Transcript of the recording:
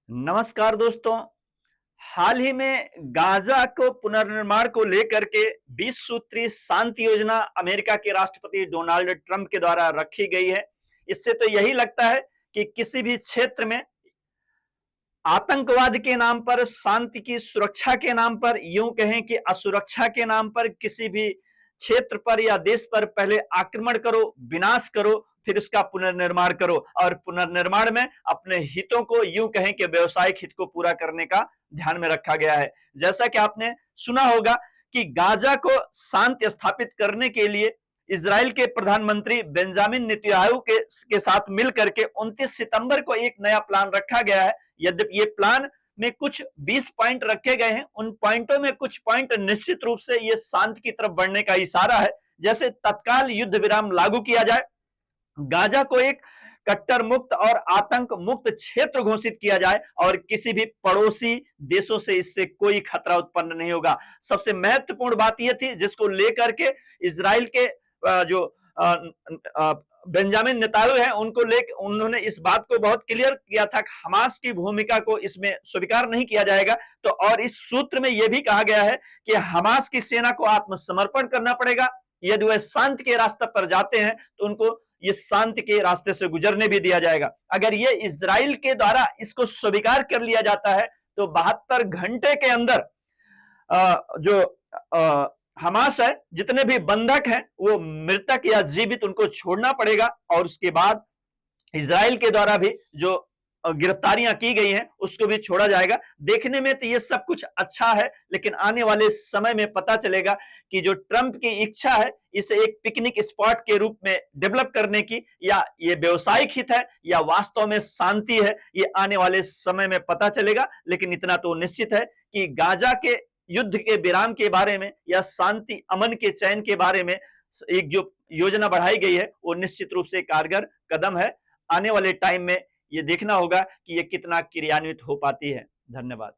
नमस्कार दोस्तों। हाल ही में गाजा को पुनर्निर्माण को लेकर के 20 सूत्री शांति योजना अमेरिका के राष्ट्रपति डोनाल्ड ट्रंप के द्वारा रखी गई है। इससे तो यही लगता है कि किसी भी क्षेत्र में आतंकवाद के नाम पर, शांति की सुरक्षा के नाम पर, यूं कहें कि असुरक्षा के नाम पर किसी भी क्षेत्र पर या देश पर पहले आक्रमण करो, विनाश करो, फिर उसका पुनर्निर्माण करो और पुनर्निर्माण में अपने हितों को, यूं कहें कि व्यवसायिक हित को पूरा करने का ध्यान में रखा गया है। जैसा कि आपने सुना होगा कि गाजा को शांति स्थापित करने के लिए इजराइल के प्रधानमंत्री बेंजामिन नेतन्याहू के साथ मिलकर के 29 सितंबर को एक नया प्लान रखा गया है। यद्यपि ये प्लान में कुछ 20 पॉइंट रखे गए हैं, उन पॉइंटों में कुछ पॉइंट निश्चित रूप से ये शांति की तरफ बढ़ने का इशारा है। जैसे तत्काल युद्ध विराम लागू किया जाए, गाजा को एक कट्टर मुक्त और आतंक मुक्त क्षेत्र घोषित किया जाए और किसी भी पड़ोसी देशों से इससे कोई खतरा उत्पन्न नहीं होगा। सबसे महत्वपूर्ण बात यह थी जिसको लेकर के इजराइल के जो बेंजामिन नेतान्याहू हैं उनको लेकर उन्होंने इस बात को बहुत क्लियर किया था कि हमास की भूमिका को इसमें स्वीकार नहीं किया जाएगा। तो और इस सूत्र में यह भी कहा गया है कि हमास की सेना को आत्मसमर्पण करना पड़ेगा। यदि वह शांति के रास्ते पर जाते हैं तो उनको ये शांति के रास्ते से गुजरने भी दिया जाएगा। अगर ये इजराइल के द्वारा इसको स्वीकार कर लिया जाता है तो 72 घंटे के अंदर जो हमास है, जितने भी बंधक हैं वो मृतक या जीवित उनको छोड़ना पड़ेगा और उसके बाद इजराइल के द्वारा भी जो गिरफ्तारियां की गई हैं उसको भी छोड़ा जाएगा। देखने में तो ये सब कुछ अच्छा है, लेकिन आने वाले समय में पता चलेगा कि जो ट्रंप की इच्छा है इसे एक पिकनिक स्पॉट के रूप में डेवलप करने की, या ये व्यवसायिक हित है या वास्तव में शांति है, ये आने वाले समय में पता चलेगा। लेकिन इतना तो निश्चित है कि गाजा के युद्ध के विराम के बारे में या शांति अमन के चयन के बारे में एक जो योजना बढ़ाई गई है वो निश्चित रूप से कारगर कदम है। आने वाले टाइम में ये देखना होगा कि ये कितना क्रियान्वित हो पाती है। धन्यवाद।